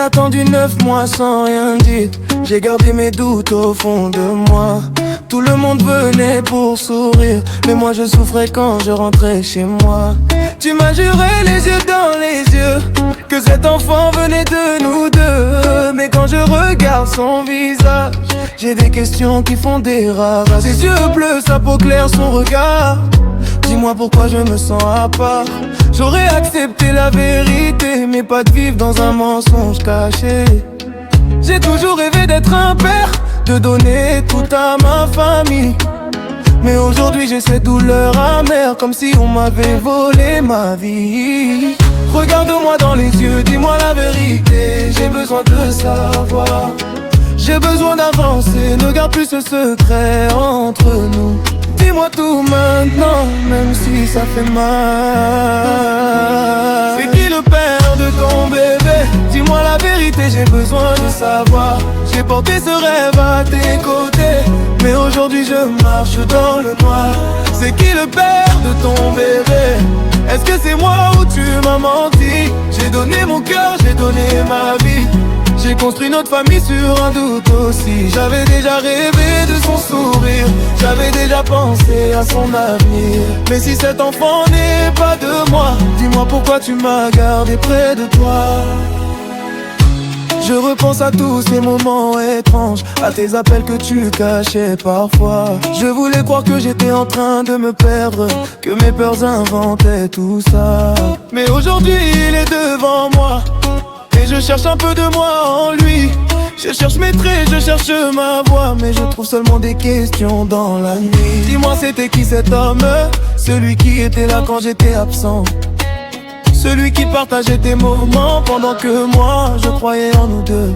attendu 9 mois sans rien dire. J'ai gardé mes doutes au fond de moi. Tout le monde venait pour sourire, mais moi je souffrais quand je rentrais chez moi. Tu m'as juré les yeux dans les yeux que cet enfant venait de nous deux. Mais quand je regarde son visage, j'ai des questions qui font des rares. Ses yeux bleus, sa peau claire, son regard. Dis-moi pourquoi je me sens à part. J'aurais accepté la vérité, mais pas de vivre dans un mensonge caché. J'ai toujours rêvé d'être un père, de donner tout à ma famille. Mais aujourd'hui j'ai cette douleur amère, comme si on m'avait volé ma vie. Regarde-moi dans les yeux, dis-moi la vérité. J'ai besoin de savoir, j'ai besoin d'avancer. Ne garde plus ce secret entre nous. Dis-moi tout maintenant, même si ça fait mal. C'est qui le père de ton bébé? Dis-moi la vérité, j'ai besoin de savoir. J'ai porté ce rêve à tes côtés, mais aujourd'hui je marche dans le noir. C'est qui le père de ton bébé? Est-ce que c'est moi ou tu m'as menti? J'ai donné mon cœur, j'ai donné ma vie. J'ai construit notre famille sur un doute aussi. J'avais déjà rêvé de son sourire, j'avais déjà pensé à son avenir. Mais si cet enfant n'est pas de moi, dis-moi pourquoi tu m'as gardé près de toi. Je repense à tous ces moments étranges, à tes appels que tu cachais parfois. Je voulais croire que j'étais en train de me perdre, que mes peurs inventaient tout ça. Mais aujourd'hui il est devant moi, et je cherche un peu de moi en lui. Je cherche mes traits, je cherche ma voix, mais je trouve seulement des questions dans la nuit. Dis-moi c'était qui cet homme, celui qui était là quand j'étais absent, celui qui partageait tes moments pendant que moi je croyais en nous deux.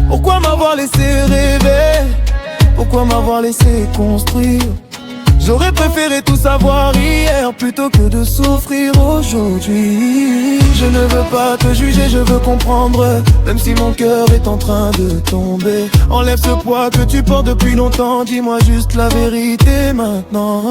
Pourquoi m'avoir laissé rêver? Pourquoi m'avoir laissé construire? J'aurais préféré tout savoir hier plutôt que de souffrir aujourd'hui. Je ne veux pas te juger, je veux comprendre, même si mon cœur est en train de tomber. Enlève ce poids que tu portes depuis longtemps, dis-moi juste la vérité maintenant.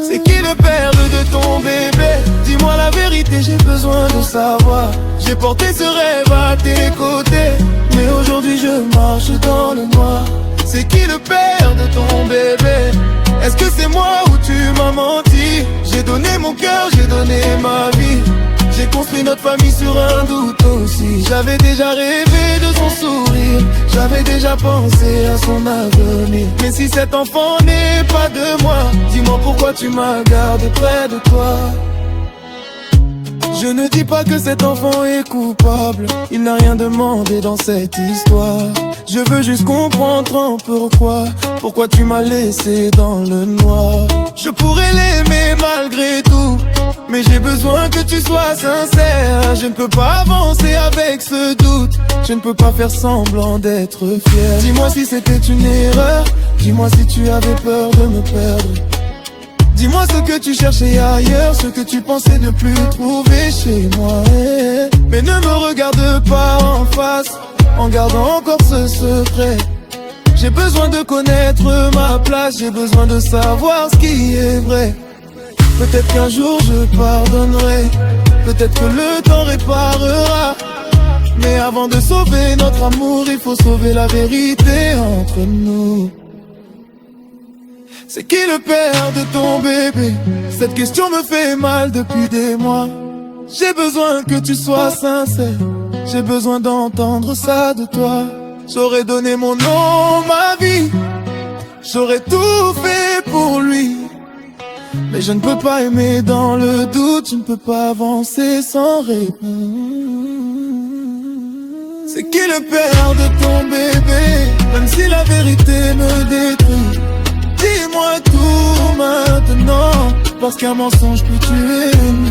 C'est qui le père de ton bébé? Dis-moi la vérité, j'ai besoin de savoir. J'ai porté ce rêve à tes côtés, mais aujourd'hui je marche dans le noir. C'est qui le père de ton bébé? Est-ce que c'est moi ou tu m'as menti? J'ai donné mon cœur, j'ai donné ma vie. J'ai construit notre famille sur un doute aussi. J'avais déjà rêvé de son sourire, j'avais déjà pensé à son avenir. Mais si cet enfant n'est pas de moi, dis-moi pourquoi tu m'as gardé près de toi. Je ne dis pas que cet enfant est coupable, il n'a rien demandé dans cette histoire. Je veux juste comprendre pourquoi tu m'as laissé dans le noir. Je pourrais l'aimer malgré tout, mais j'ai besoin que tu sois sincère. Je ne peux pas avancer avec ce doute, je ne peux pas faire semblant d'être fier. Dis-moi si c'était une erreur, dis-moi si tu avais peur de me perdre. Dis-moi ce que tu cherchais ailleurs, ce que tu pensais ne plus trouver chez moi. Mais ne me regarde pas en face, en gardant encore ce secret. J'ai besoin de connaître ma place, j'ai besoin de savoir ce qui est vrai. Peut-être qu'un jour je pardonnerai, peut-être que le temps réparera. Mais avant de sauver notre amour, il faut sauver la vérité entre nous. C'est qui le père de ton bébé? Cette question me fait mal depuis des mois. J'ai besoin que tu sois sincère, j'ai besoin d'entendre ça de toi. J'aurais donné mon nom, ma vie, j'aurais tout fait pour lui. Mais je ne peux pas aimer dans le doute, je ne peux pas avancer sans réponse. C'est qui le père de ton bébé? Même si la vérité me détruit, dis-moi tout maintenant, parce qu'un mensonge peut tuer une